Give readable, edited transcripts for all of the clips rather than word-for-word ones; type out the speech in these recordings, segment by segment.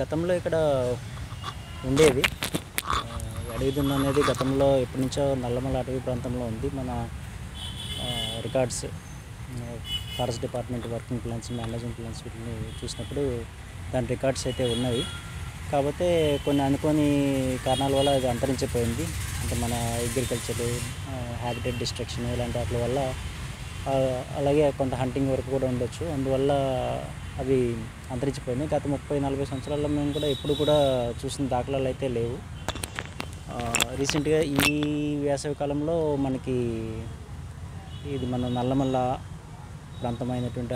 గతంలో ఇక్కడ ఉండేది. అడవి దున్న అనేది గతంలో ఎప్పటి నుంచో నల్లమల అటవీ ప్రాంతంలో ఉంది. మన records forest department working plans, management plans వీటిని చూసినప్పుడు దాని రికార్డ్స్ అయితే ఉన్నవి. కాకపోతే కొన్ని అనుకోని కారణాల వల్ల అది అంతరించిపోయింది. అంటే మన అగ్రికల్చర్, హ్యాబిటేట్ డిస్ట్రక్షన్ ఇలాంటి వాటి వల్ల, అలాగే కొంత హంటింగ్ వరకు కూడా ఉండొచ్చు. అందువల్ల అవి అంతరించిపోయినాయి. గత 30-40 సంవత్సరాల్లో మేము కూడా ఎప్పుడు కూడా చూసిన దాఖలాలు అయితే లేవు. రీసెంట్గా ఈ వేసవి కాలంలో మనకి ఇది మన నల్లమల్ల ప్రాంతమైనటువంటి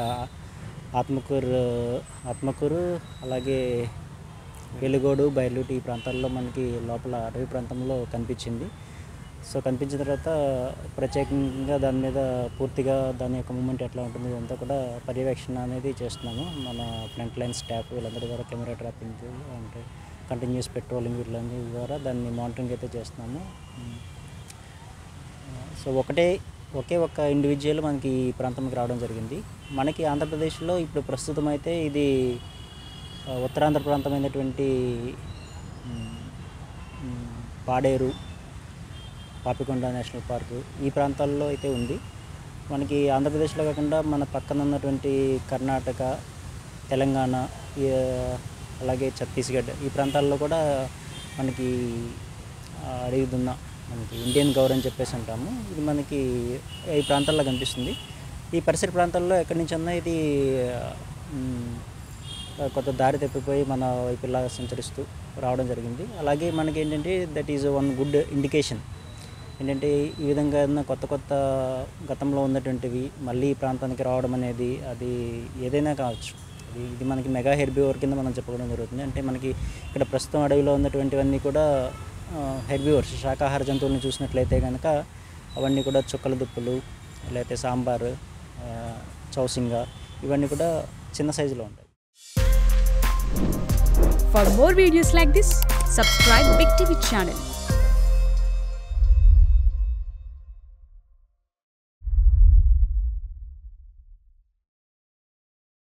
ఆత్మకూరు అలాగే వెలుగోడు, బయలుటి ఈ ప్రాంతాల్లో మనకి లోపల అటవీ ప్రాంతంలో కనిపించింది. సో కనిపించిన తర్వాత ప్రత్యేకంగా దాని మీద పూర్తిగా దాని యొక్క మూమెంట్ ఎట్లా ఉంటుంది ఇదంతా కూడా పర్యవేక్షణ అనేది చేస్తున్నాము. మన ఫ్రంట్ లైన్ స్టాఫ్ వీళ్ళందరి ద్వారా కెమెరా ట్రాపింగ్ అంటే కంటిన్యూస్ పెట్రోలింగ్ వీళ్ళందరి ద్వారా దాన్ని మానిటరింగ్ అయితే చేస్తున్నాము. సో ఒకే ఒక్క ఇండివిజువల్ మనకి ఈ ప్రాంతంకి రావడం జరిగింది. మనకి ఆంధ్రప్రదేశ్లో ఇప్పుడు ప్రస్తుతం అయితే ఇది ఉత్తరాంధ్ర ప్రాంతమైనటువంటి పాడేరు, పాపికొండ నేషనల్ పార్కు ఈ ప్రాంతాల్లో అయితే ఉంది. మనకి ఆంధ్రప్రదేశ్లో కాకుండా మన పక్కన ఉన్నటువంటి కర్ణాటక, తెలంగాణ, అలాగే ఛత్తీస్గఢ్ ఈ ప్రాంతాల్లో కూడా మనకి అడవి దున్న, మనకి ఇండియన్ గౌర్ అని చెప్పేసి అంటాము. ఇది మనకి ఈ ప్రాంతాల్లో కనిపిస్తుంది. ఈ పరిసర ప్రాంతాల్లో ఎక్కడి నుంచి అన్నా ఇది కొత్త దారి తప్పిపోయి మన వైపులా సంచరిస్తూ రావడం జరిగింది. అలాగే మనకి ఏంటంటే that is one good indication. ఏంటంటే ఈ విధంగా కొత్త గతంలో ఉన్నటువంటివి మళ్ళీ ఈ ప్రాంతానికి రావడం అనేది అది ఏదైనా కావచ్చు. ఇది మనకి మెగా హెర్బివోర్ కింద మనం చెప్పుకోవడం జరుగుతుంది. అంటే మనకి ఇక్కడ ప్రస్తుతం అడవిలో ఉన్నటువంటివన్నీ కూడా హెర్బివోర్స్, శాకాహార జంతువులను చూసినట్లయితే కనుక అవన్నీ కూడా చుక్కల దుప్పులు, లేకపోతే సాంబారు, చౌసింగ ఇవన్నీ కూడా చిన్న సైజులో ఉంటాయి. For more videos like this, subscribe Big TV channel.